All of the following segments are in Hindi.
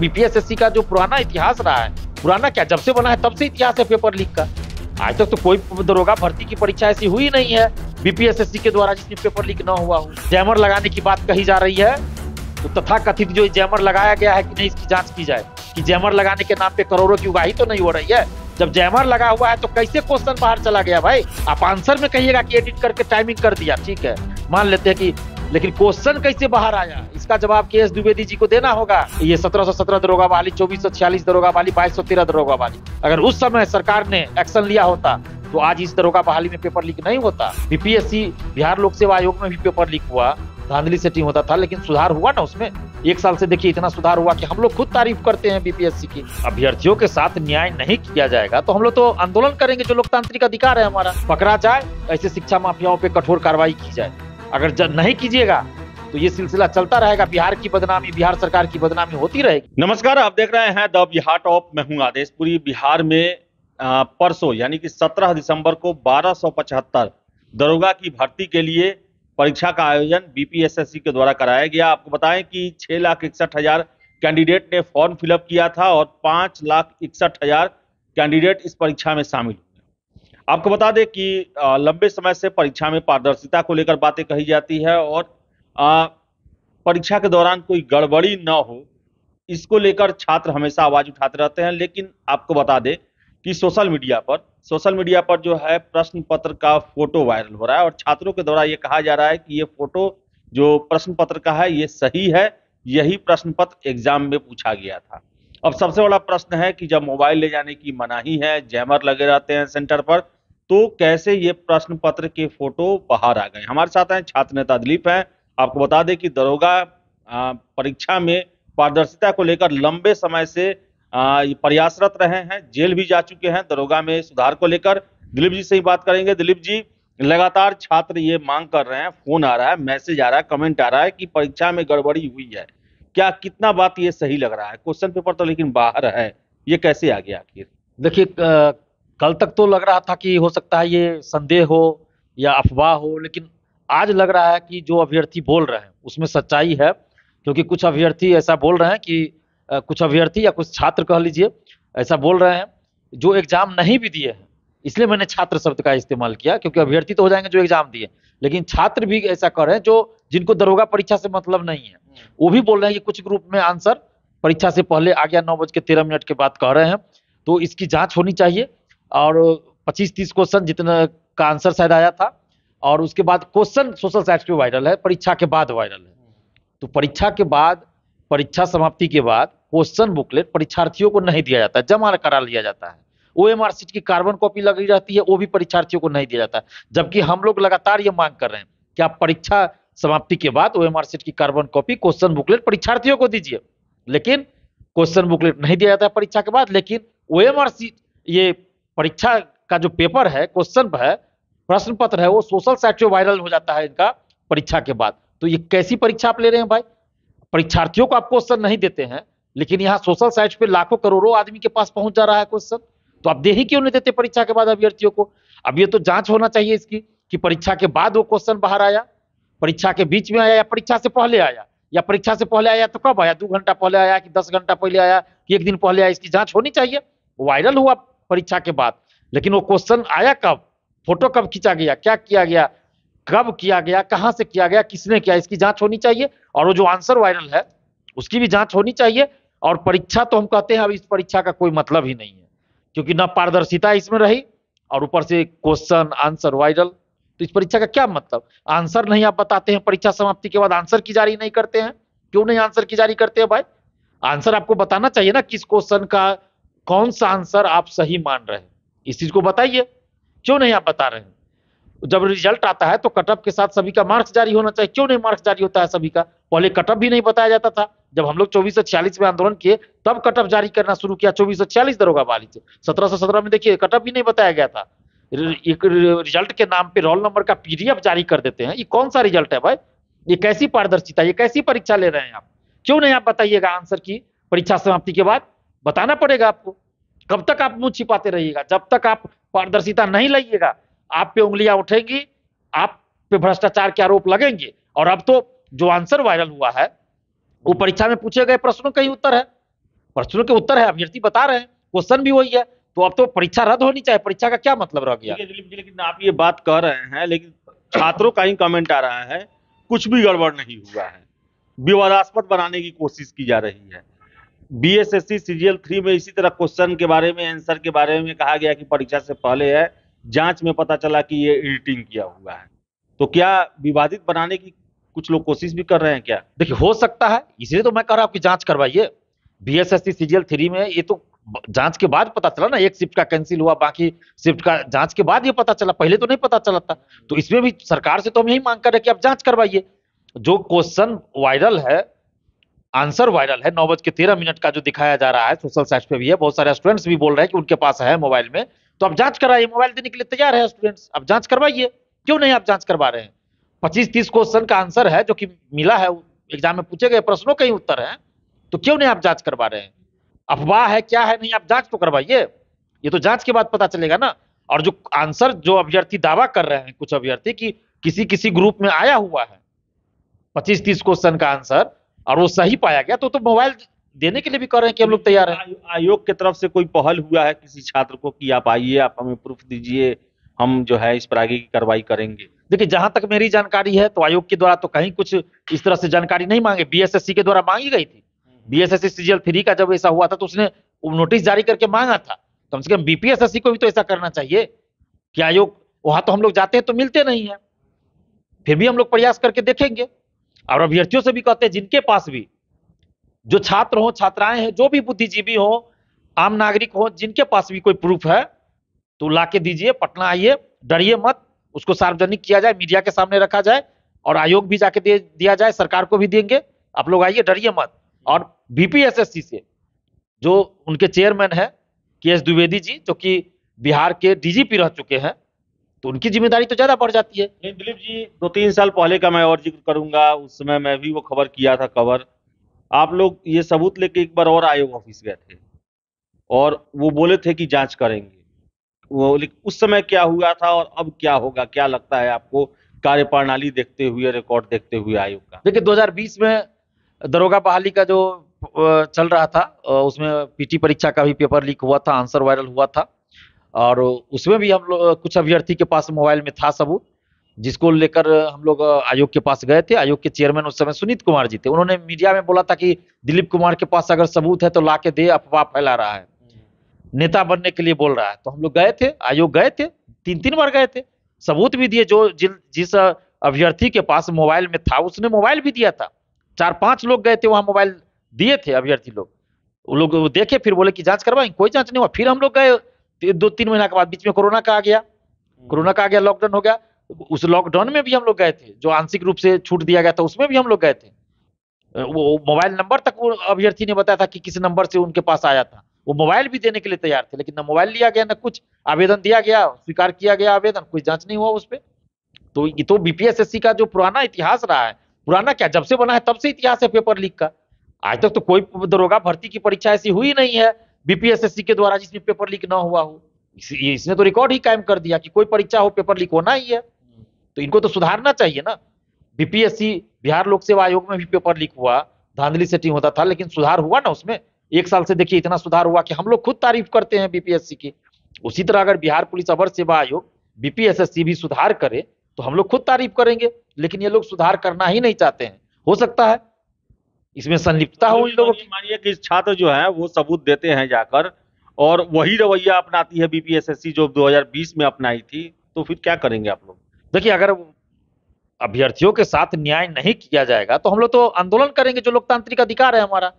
बीपीएसएससी का जो पुराना इतिहास रहा है, पुराना क्या जब से बना है तब से इतिहास है पेपर लीक का। आज तक तो कोई दरोगा भर्ती की परीक्षा ऐसी हुई नहीं है बीपीएसएससी के द्वारा जिसमें पेपर लीक ना हुआ हो। जैमर लगाने की बात कही जा रही है, तो तथाकथित जो जैमर लगाया गया है कि नहीं, इसकी जांच की जाए कि जैमर लगाने के नाम पे करोड़ों की उगाही तो नहीं हो रही है। जब जैमर लगा हुआ है तो कैसे क्वेश्चन बाहर चला गया भाई? आप आंसर में कहिएगा कि एडिट करके टाइमिंग कर दिया, ठीक है, मान लेते हैं कि, लेकिन क्वेश्चन कैसे बाहर आया, इसका जवाब के.एस. द्विवेदी जी को देना होगा। ये 1717 दरोगा बहाली, 2446 दरोगा बहाली, 2213 दरोगा बहाली, अगर उस समय सरकार ने एक्शन लिया होता तो आज इस दरोगा बहाली में पेपर लीक नहीं होता। बीपीएससी बिहार लोक सेवा आयोग में भी पेपर लीक हुआ, धांधली सेटिंग होता था, लेकिन सुधार हुआ ना उसमें। एक साल से देखिए इतना सुधार हुआ कि हम लोग खुद तारीफ करते हैं बीपीएससी की। अभ्यर्थियों के साथ न्याय नहीं किया जाएगा तो हम लोग तो आंदोलन करेंगे, जो लोकतांत्रिक अधिकार है हमारा, पकड़ा जाए, ऐसे शिक्षा माफियाओं पे कठोर कार्रवाई की जाए। अगर नहीं कीजिएगा तो ये सिलसिला चलता रहेगा, बिहार की बदनामी, बिहार सरकार की बदनामी होती रहेगी। नमस्कार, आप देख रहे हैं द बिहार टॉप, मैं हूं आदेश। पूरी बिहार में परसों यानी कि 17 दिसंबर को 1275 दरोगा की भर्ती के लिए परीक्षा का आयोजन बीपीएसएससी के द्वारा कराया गया। आपको बताएं कि 6,61,000 कैंडिडेट ने फॉर्म फिलअप किया था और 5,61,000 कैंडिडेट इस परीक्षा में शामिल हुए। आपको बता दें कि लंबे समय से परीक्षा में पारदर्शिता को लेकर बातें कही जाती है और परीक्षा के दौरान कोई गड़बड़ी न हो, इसको लेकर छात्र हमेशा आवाज उठाते रहते हैं। लेकिन आपको बता दें कि सोशल मीडिया पर जो है प्रश्न पत्र का फोटो वायरल हो रहा है और छात्रों के द्वारा ये कहा जा रहा है कि ये फोटो जो प्रश्न पत्र का है ये सही है, यही प्रश्न पत्र एग्जाम में पूछा गया था। अब सबसे बड़ा प्रश्न है कि जब मोबाइल ले जाने की मनाही है, जैमर लगे रहते हैं सेंटर पर, तो कैसे ये प्रश्न पत्र के फोटो बाहर आ गए। हमारे साथ हैं छात्र नेता दिलीप हैं। आपको बता दें कि दरोगा परीक्षा में पारदर्शिता को लेकर लंबे समय से प्रयासरत रहे हैं, जेल भी जा चुके हैं दरोगा में सुधार को लेकर। दिलीप जी से ही बात करेंगे। दिलीप जी, लगातार छात्र ये मांग कर रहे हैं, फोन आ रहा है, मैसेज आ रहा है, कमेंट आ रहा है कि परीक्षा में गड़बड़ी हुई है, क्या कितना बात ये सही लग रहा है? क्वेश्चन पेपर तो लेकिन बाहर है, ये कैसे आ गया आखिर? देखिए, कल तक तो लग रहा था कि हो सकता है ये संदेह हो या अफवाह हो, लेकिन आज लग रहा है कि जो अभ्यर्थी बोल रहे हैं उसमें सच्चाई है। क्योंकि कुछ अभ्यर्थी ऐसा बोल रहे हैं कि कुछ अभ्यर्थी या कुछ छात्र कह लीजिए ऐसा बोल रहे हैं जो एग्जाम नहीं भी दिए हैं, इसलिए मैंने छात्र शब्द का इस्तेमाल किया, क्योंकि अभ्यर्थी तो हो जाएंगे जो एग्जाम दिए, लेकिन छात्र भी ऐसा कर रहे हैं जो जिनको दरोगा परीक्षा से मतलब नहीं है, वो भी बोल रहे हैं कि कुछ ग्रुप में आंसर परीक्षा से पहले आ गया, 9:13 के बाद कह रहे हैं। तो इसकी जांच होनी चाहिए और 25-30 क्वेश्चन जितना का आंसर शायद आया था, और उसके बाद क्वेश्चन सोशल साइट्स पे वायरल है, परीक्षा के बाद वायरल है। तो परीक्षा के बाद, परीक्षा समाप्ति के बाद क्वेश्चन बुकलेट परीक्षार्थियों को नहीं दिया जाता है, जमा करा लिया जाता है। ओएमआर शीट की कार्बन कॉपी लगी रहती है, वो भी परीक्षार्थियों को नहीं दिया जाता है। जबकि हम लोग लगातार ये मांग कर रहे हैं कि आप परीक्षा समाप्ति के बाद ओएमआर शीट की कार्बन कॉपी, क्वेश्चन बुकलेट परीक्षार्थियों को दीजिए, लेकिन क्वेश्चन बुकलेट नहीं दिया जाता है परीक्षा के बाद। लेकिन ओएमआर शीट, ये परीक्षा का जो पेपर है, क्वेश्चन है, प्रश्न पत्र है, वो सोशल साइट पे वायरल हो जाता है इनका परीक्षा के बाद। तो ये कैसी परीक्षा आप ले रहे हैं भाई? परीक्षार्थियों को आप क्वेश्चन नहीं देते हैं, लेकिन यहाँ सोशल साइट पे लाखों करोड़ों आदमी के पास पहुंच जा रहा है क्वेश्चन, तो आप दे ही क्यों नहीं देते परीक्षा के बाद अभ्यर्थियों को? अब ये तो जांच होना चाहिए इसकी कि परीक्षा के बाद वो क्वेश्चन बाहर आया, परीक्षा के बीच में आया या परीक्षा से पहले आया, या परीक्षा से पहले आया तो कब आया, 2 घंटा पहले आया कि 10 घंटा पहले आया कि 1 दिन पहले आया? इसकी जांच होनी चाहिए। वायरल हुआ परीक्षा के बाद, लेकिन वो क्वेश्चन आया कब, फोटो कब खींचा गया, क्या किया गया, कब किया गया, कहां से किया गया, किसने किया, इसकी जांच होनी चाहिए। और वो जो आंसर वायरल है उसकी भी जांच होनी चाहिए। और परीक्षा तो हम कहते हैं अब इस परीक्षा का कोई मतलब ही नहीं है, क्योंकि ना पारदर्शिता इसमें रही और ऊपर से क्वेश्चन आंसर वायरल। तो इस परीक्षा का क्या मतलब? आंसर नहीं आप बताते हैं, परीक्षा समाप्ति के बाद आंसर की जारी नहीं करते हैं। क्यों नहीं आंसर की जारी करते हैं भाई? आंसर आपको बताना चाहिए ना, किस क्वेश्चन का कौन सा आंसर आप सही मान रहे हैं, इस चीज को बताइए। क्यों नहीं आप बता रहे हैं? जब रिजल्ट आता है तो कटअप के साथ सभी का मार्क्स जारी होना चाहिए। क्यों नहीं मार्क्स जारी होता है सभी का? पहले कटअप भी नहीं बताया जाता था। जब हम लोग 2446 में आंदोलन किए तब कटअप जारी करना शुरू किया, 2446 दरोगा बहाली से। 1717 में देखिए कटअप भी नहीं बताया गया था। एक रिजल्ट के नाम पे रोल नंबर का पीडीएफ जारी कर देते हैं। ये कौन सा रिजल्ट है भाई? ये कैसी पारदर्शिता, ये कैसी परीक्षा ले रहे हैं आप? क्यों नहीं आप बताइएगा आंसर की परीक्षा समाप्ति के बाद? बताना पड़ेगा आपको। कब तक आप मुंह छिपाते रहिएगा? जब तक आप पारदर्शिता नहीं लाइएगा, आप पे उंगलियां उठेंगी, आप पे भ्रष्टाचार के आरोप लगेंगे। और अब तो जो आंसर वायरल हुआ है वो परीक्षा में पूछे गए प्रश्नों का ही उत्तर है। प्रश्नों के उत्तर है, अभ्यर्थी बता रहे हैं, क्वेश्चन भी वही है। तो अब तो परीक्षा रद्द होनी चाहिए, परीक्षा का क्या मतलब रह गया? ठीक है दिलीप जी, लेकिन आप ये बात कह रहे हैं, लेकिन छात्रों का ही कमेंट आ रहा है कुछ भी गड़बड़ नहीं हुआ है, विवादास्पद बनाने की कोशिश की जा रही है। बीएसएससी सीजीएल 3 में इसी तरह क्वेश्चन के बारे में, आंसर के बारे में कहा गया कि परीक्षा से पहले है, जांच में पता चला कि ये एडिटिंग किया हुआ है। तो क्या विवादित बनाने की कुछ लोग कोशिश भी कर रहे हैं क्या? देखिए, हो सकता है, इसलिए तो मैं कह रहा हूं कि जांच करवाइए। बीएसएससी सीजीएल 3 में ये तो जांच के बाद पता चला ना, एक शिफ्ट का कैंसिल हुआ, बाकी शिफ्ट का जांच के बाद ये पता चला, पहले तो नहीं पता चला था। तो इसमें भी सरकार से तो हम यही मांग कर रहे हैं कि आप जांच करवाइए। जो क्वेश्चन वायरल है, आंसर वायरल है, 9:13 का जो दिखाया जा रहा है, सोशल साइट पे भी है, बहुत सारे स्टूडेंट्स भी बोल रहे हैं कि उनके पास है मोबाइल में। तो आप जांच कराइए, मोबाइल देने के लिए तैयार है स्टूडेंट्स, आप जांच करवाइए। क्यों नहीं आप जांच करवा रहे हैं? 25-30 क्वेश्चन का आंसर है जो कि मिला है, एग्जाम में पूछे गए प्रश्नों का ही उत्तर है। तो क्यों नहीं आप जांच करवा रहे हैं? अफवाह है, क्या है, नहीं, आप जांच तो करवाइए। ये तो जांच के बाद पता चलेगा ना। और जो आंसर जो अभ्यर्थी दावा कर रहे हैं, कुछ अभ्यर्थी, कि किसी किसी ग्रुप में आया हुआ है 25-30 क्वेश्चन का आंसर और वो सही पाया गया, तो मोबाइल देने के लिए भी कह रहे हैं कि हम लोग तैयार हैं। आयोग की तरफ से कोई पहल हुआ है किसी छात्र को कि आप आइए, आप हमें प्रूफ दीजिए, हम जो है इस पर आगे की कार्रवाई करेंगे? देखिए, जहां तक मेरी जानकारी है तो आयोग के द्वारा तो कहीं कुछ इस तरह से जानकारी नहीं मांगे, बीएसएससी के द्वारा मांगी गई थी। बीएसएससी सीजीएल 3 का जब ऐसा हुआ था तो उसने नोटिस जारी करके मांगा था। कम से कम बीपीएसएससी को भी तो ऐसा करना चाहिए कि आयोग, वहां तो हम लोग जाते हैं तो मिलते नहीं है, फिर भी हम लोग प्रयास करके देखेंगे। और अभ्यर्थियों से भी कहते हैं, जिनके पास भी, जो छात्र हो, छात्राएं हैं, जो भी बुद्धिजीवी हो, आम नागरिक हो, जिनके पास भी कोई प्रूफ है तो लाके दीजिए, पटना आइए, डरिए मत, उसको सार्वजनिक किया जाए, मीडिया के सामने रखा जाए और आयोग भी जाके दे दिया जाए, सरकार को भी देंगे। आप लोग आइए, डरिए मत। और बीपीएसएससी से जो उनके चेयरमैन है के.एस. द्विवेदी जी, जो कि बिहार के डीजीपी रह चुके हैं, तो उनकी जिम्मेदारी तो ज्यादा बढ़ जाती है। नहीं दिलीप जी, 2-3 साल पहले का मैं और जिक्र करूंगा, उस समय मैं भी वो खबर किया था, कवर। आप लोग ये सबूत लेके एक बार और आयोग ऑफिस गए थे और वो बोले थे कि जांच करेंगे वो, लेकिन उस समय क्या हुआ था और अब क्या होगा, क्या लगता है आपको, कार्यप्रणाली देखते हुए, रिकॉर्ड देखते हुए आयोग का? देखिए, 2020 में दरोगा बहाली का जो चल रहा था, उसमें पीटी परीक्षा का भी पेपर लीक हुआ था, आंसर वायरल हुआ था। और उसमें भी हम लोग, कुछ अभ्यर्थी के पास मोबाइल में था सबूत, जिसको लेकर हम लोग आयोग के पास गए थे। आयोग के चेयरमैन उस समय सुनीत कुमार जी थे। उन्होंने मीडिया में बोला था कि दिलीप कुमार के पास अगर सबूत है तो ला के दे, अफवाह फैला रहा है, नेता बनने के लिए बोल रहा है। तो हम लोग गए थे, आयोग गए थे, 3-3 बार गए थे, सबूत भी दिए। जो जिस अभ्यर्थी के पास मोबाइल में था उसने मोबाइल भी दिया था। 4-5 लोग गए थे वहां, मोबाइल दिए थे अभ्यर्थी लोग। वो लोग देखे, फिर बोले कि जांच करवाएंगे, कोई जांच नहीं हुआ। फिर हम लोग गए 2-3 महीना के बाद, बीच में कोरोना का आ गया, लॉकडाउन हो गया। उस लॉकडाउन में भी हम लोग गए थे, जो आंशिक रूप से छूट दिया गया था उसमें भी हम लोग गए थे। वो मोबाइल नंबर तक वो अभ्यर्थी ने बताया था कि किस नंबर से उनके पास आया था। वो मोबाइल भी देने के लिए तैयार थे, लेकिन ना मोबाइल लिया गया, ना कुछ आवेदन दिया गया, स्वीकार किया गया आवेदन, कोई जांच नहीं हुआ उस पर। तो ये तो बीपीएसएससी का जो पुराना इतिहास रहा है, पुराना क्या, जब से बना है तब से इतिहास है पेपर लीक का। आज तक तो कोई दरोगा भर्ती की परीक्षा ऐसी हुई नहीं है बीपीएसएससी के द्वारा जिसमें पेपर लीक ना हुआ हो। इसने तो रिकॉर्ड ही कायम कर दिया कि कोई परीक्षा हो पेपर लीक होना ही है। तो इनको तो सुधारना चाहिए ना। बीपीएससी, बिहार लोक सेवा आयोग में भी पेपर लीक हुआ, धांधली सेटिंग होता था, लेकिन सुधार हुआ ना उसमें। 1 साल से देखिए इतना सुधार हुआ कि हम लोग खुद तारीफ करते हैं बीपीएससी की। उसी तरह अगर बिहार पुलिस अवर सेवा आयोग, बीपीएसएससी भी सुधार करे तो हम लोग खुद तारीफ करेंगे। लेकिन ये लोग सुधार करना ही नहीं चाहते हैं। हो सकता है इसमें संलिप्तता हो इन लोगों की। मानिए कि छात्र जो है वो सबूत देते हैं जाकर और वही रवैया अपनाती है बीपीएसएससी जो 2020 में अपनाई थी, तो फिर क्या करेंगे आप लोग? देखिए, अगर अभ्यर्थियों के साथ न्याय नहीं किया जाएगा तो हम लोग तो आंदोलन करेंगे, जो लोकतांत्रिक अधिकार है हमारा।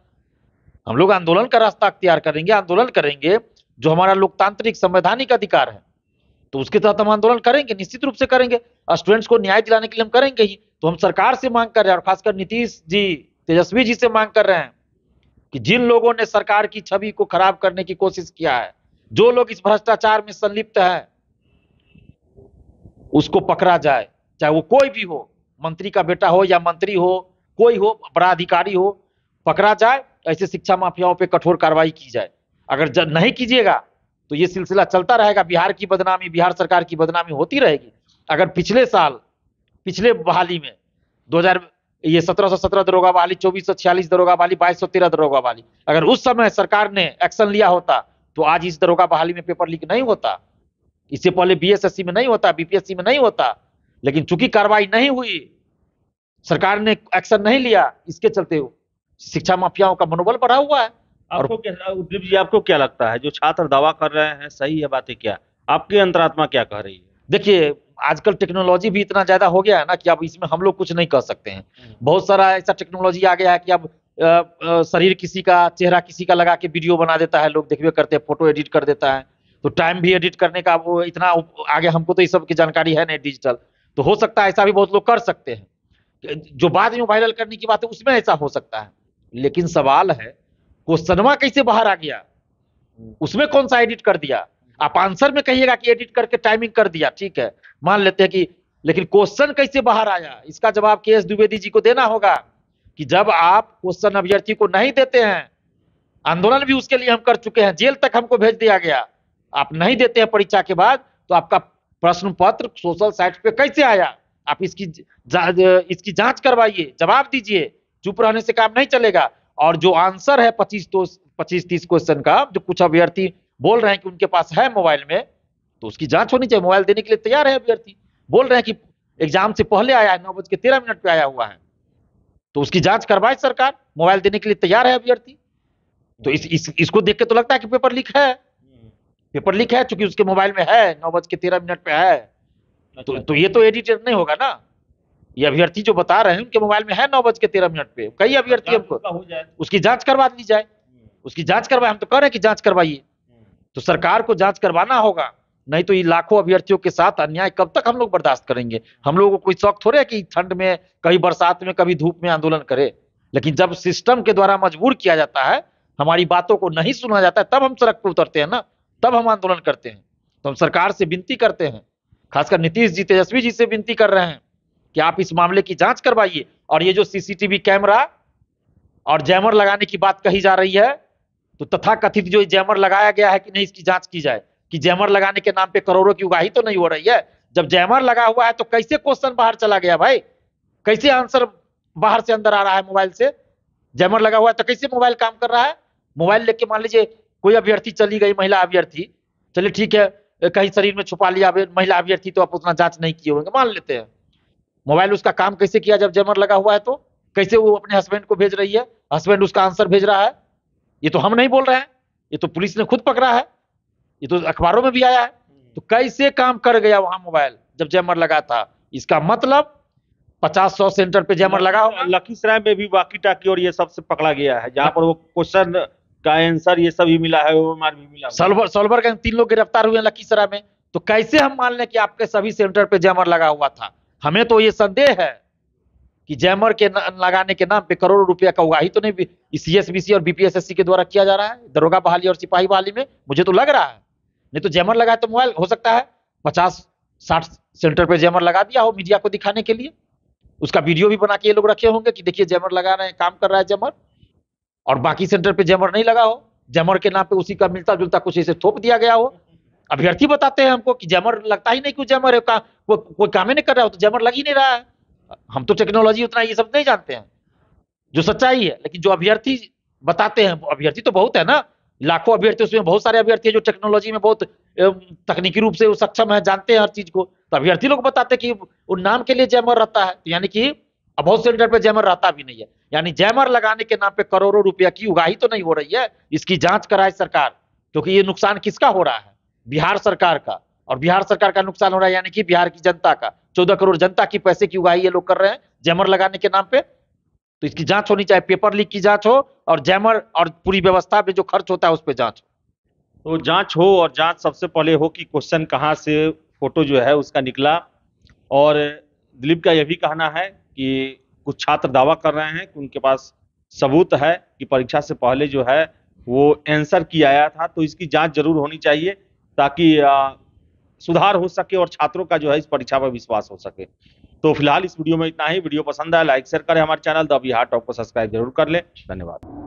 हम लोग आंदोलन का रास्ता अख्तियार करेंगे, आंदोलन करेंगे, जो हमारा लोकतांत्रिक संवैधानिक अधिकार है, तो उसके तहत हम आंदोलन करेंगे, निश्चित रूप से करेंगे। स्टूडेंट्स को न्याय दिलाने के लिए हम करेंगे ही। तो हम सरकार से मांग कर रहे हैं, और खासकर नीतीश जी, तेजस्वी जी से मांग कर रहे हैं कि जिन लोगों ने सरकार की छवि को खराब करने की कोशिश किया है, जो लोग इस भ्रष्टाचार में संलिप्त है, उसको पकड़ा जाए। चाहे वो कोई भी हो, मंत्री का बेटा हो या मंत्री हो, कोई हो, बड़ा अधिकारी हो, पकड़ा जाए। ऐसे शिक्षा माफियाओं पे कठोर कार्रवाई की जाए। अगर नहीं कीजिएगा तो ये सिलसिला चलता रहेगा। बिहार की बदनामी, बिहार सरकार की बदनामी होती रहेगी। अगर पिछले साल, पिछले बहाली में ये 1717 दरोगा बहाली, 2446 दरोगा बहाली, 2213 दरोगा बहाली। अगर उस समय सरकार ने एक्शन लिया होता तो आज इस दरोगा बहाली में पेपर लीक नहीं होता, इससे पहले बीएसएससी में नहीं होता, बीपीएससी में नहीं होता। लेकिन चूंकि कार्रवाई नहीं हुई, सरकार ने एक्शन नहीं लिया, इसके चलते शिक्षा माफियाओं का मनोबल बढ़ा हुआ है। आपको क्या दिलीप जी, आपको क्या लगता है जो छात्र दावा कर रहे हैं सही है बातें, क्या आपकी अंतरात्मा क्या कह रही है? देखिए, आजकल टेक्नोलॉजी भी इतना ज्यादा हो गया है ना कि अब इसमें हम लोग कुछ नहीं कर सकते हैं। बहुत सारा ऐसा टेक्नोलॉजी आ गया है कि अब शरीर किसी का, चेहरा किसी का लगा के वीडियो बना देता है, लोग देखबे करते हैं, फोटो एडिट कर देता है। तो टाइम भी एडिट करने का वो इतना आगे, हमको तो इस सब की जानकारी है नहीं डिजिटल, तो हो सकता है ऐसा भी बहुत लोग कर सकते हैं। जो बाद में वायरल करने की बात है उसमें ऐसा हो सकता है, लेकिन सवाल है क्वेश्चनवा कैसे बाहर आ गया, उसमें कौन सा एडिट कर दिया। आप आंसर में कहिएगा कि एडिट करके टाइमिंग कर दिया, ठीक है, मान लेते हैं कि, लेकिन क्वेश्चन कैसे बाहर आया, इसका जवाब के एस द्विवेदी जी को देना होगा कि जब आप क्वेश्चन अभ्यर्थी को नहीं देते हैं, आंदोलन भी उसके लिए हम कर चुके हैं, जेल तक हमको भेज दिया गया, आप नहीं देते हैं परीक्षा के बाद, तो आपका प्रश्न पत्र सोशल साइट पे कैसे आया, आप इसकी जांच करवाइए, जवाब दीजिए, चुप रहने से काम नहीं चलेगा। और जो आंसर है 25-30 क्वेश्चन का, जो कुछ अभ्यर्थी बोल रहे हैं कि उनके पास है मोबाइल में, तो उसकी जांच होनी चाहिए। मोबाइल देने के लिए तैयार है अभ्यर्थी, बोल रहे हैं कि एग्जाम से पहले आया है, 9:13 पे आया हुआ है, तो उसकी जांच करवाए सरकार, मोबाइल देने के लिए तैयार है अभ्यर्थी। तो इसको देख के तो लगता है कि पेपर लीक है, पेपर लीक है, चूंकि उसके मोबाइल में है, 9:13 पे है, तो ये तो एडिटेड नहीं होगा ना। ये अभ्यर्थी जो बता रहे हैं उनके मोबाइल में है 9:13 पे, कई अभ्यर्थी, हमको उसकी जांच करवा दी जाए, उसकी जांच करवाए, हम तो कह रहे हैं कि जांच करवाइए। तो सरकार को जांच करवाना होगा, नहीं तो ये लाखों अभ्यर्थियों के साथ अन्याय कब तक हम लोग बर्दाश्त करेंगे। हम लोगों को कोई शौक थोड़े है कि ठंड में, कभी बरसात में, कभी धूप में आंदोलन करे, लेकिन जब सिस्टम के द्वारा मजबूर किया जाता है, हमारी बातों को नहीं सुना जाता है, तब हम सड़क पर उतरते हैं ना, तब हम आंदोलन करते हैं। तो हम सरकार से विनती करते हैं, खासकर नीतीश जी, तेजस्वी जी से विनती कर रहे हैं कि आप इस मामले की जांच करवाइए। और ये जो सीसीटीवी कैमरा और जैमर लगाने की बात कही जा रही है, तो तथाकथित जो जैमर लगाया गया है कि नहीं, इसकी जांच की जाए कि जैमर लगाने के नाम पे करोड़ों की उगाही तो नहीं हो रही है। जब जैमर लगा हुआ है तो कैसे क्वेश्चन बाहर चला गया भाई, कैसे आंसर बाहर से अंदर आ रहा है मोबाइल से। जैमर लगा हुआ है तो कैसे मोबाइल काम कर रहा है। मोबाइल लेके मान लीजिए कोई अभ्यर्थी चली गई, महिला अभ्यर्थी, चलिए ठीक है, कहीं शरीर में छुपा लिया महिला अभ्यर्थी, तो आप उतना जांच नहीं किए होंगे, मान लेते हैं। मोबाइल उसका काम कैसे किया जब जैमर लगा हुआ है, तो कैसे वो अपने हस्बैंड को भेज रही है, हस्बैंड उसका आंसर भेज रहा है। ये तो हम नहीं बोल रहे हैं, ये तो पुलिस ने खुद पकड़ा है, ये तो अखबारों में भी आया है। तो कैसे काम कर गया वहां मोबाइल जब जैमर लगा था, इसका मतलब 50-100 सेंटर पे जैमर लगा होगा। लखीसराय में भी वाकी टाकी और ये सबसे पकड़ा गया है, जहां पर वो क्वेश्चन का आंसर ये सब भी मिला है, वो मार भी मिला। सोलवर के 3 लोग गिरफ्तार हुए लखीसराय में, तो कैसे हम मान लें कि आपके सभी सेंटर पे जैमर लगा हुआ था। हमें तो ये संदेह है कि जैमर के लगाने के नाम पे करोड़ों रुपया का उगाही तो नहीं सीएसबीसी और बीपीएसएससी के द्वारा किया जा रहा है, दरोगा बहाली और सिपाही बहाली में, मुझे तो लग रहा है। नहीं तो जैमर लगा तो मोबाइल हो सकता है 50-60 सेंटर पे जैमर लगा दिया हो मीडिया को दिखाने के लिए, उसका वीडियो भी बना के ये लोग रखे होंगे कि देखिए जैमर लगा रहे हैं, काम कर रहा है जैमर, और बाकी सेंटर पे जैमर नहीं लगा हो, जैमर के नाम पे उसी का मिलता जुलता कुछ ऐसे थोप दिया गया हो। अभ्यर्थी बताते हैं हमको कि जैमर लगता ही नहीं, क्यों जैमर है, कोई काम ही नहीं कर रहा हो तो जैमर लग ही नहीं रहा है। हम तो टेक्नोलॉजी उतना ये सब नहीं जानते हैं, जो सच्चाई है। लेकिन जो अभ्यर्थी बताते हैं, अभ्यर्थी तो बहुत है ना, लाखों अभ्यर्थी, उसमें बहुत सारे अभ्यर्थी है जो टेक्नोलॉजी में बहुत तकनीकी रूप से सक्षम है, जानते हैं हर चीज को। तो अभ्यर्थी लोग बताते हैं कि उन नाम के लिए जैमर रहता है, यानी कि बहुत सेंटर पे जैमर रहता भी नहीं है, यानी जैमर लगाने के नाम पे करोड़ों रुपया की उगाही तो नहीं हो रही है। इसकी जांच कराए सरकार, क्योंकि ये नुकसान किसका हो रहा है, बिहार सरकार का, और बिहार सरकार का नुकसान हो रहा है, यानी कि बिहार की जनता का। 14 करोड़ जनता की पैसे की उगाही ये लोग कर रहे हैं जैमर लगाने के नाम पे। तो इसकी जांच होनी चाहिए, पेपर लीक की जांच हो, और जैमर और पूरी व्यवस्था पे जो खर्च होता है उस पर जांच तो जांच हो, और जांच सबसे पहले हो कि क्वेश्चन कहाँ से, फोटो जो है उसका निकला। और दिलीप का यह भी कहना है कि कुछ छात्र दावा कर रहे हैं कि उनके पास सबूत है कि परीक्षा से पहले जो है वो आंसर की आया था, तो इसकी जांच जरूर होनी चाहिए ताकि सुधार हो सके और छात्रों का जो है इस परीक्षा पर विश्वास हो सके। तो फिलहाल इस वीडियो में इतना ही। वीडियो पसंद आया लाइक शेयर करें, हमारे चैनल द बिहार टॉप को सब्सक्राइब जरूर कर लें। धन्यवाद।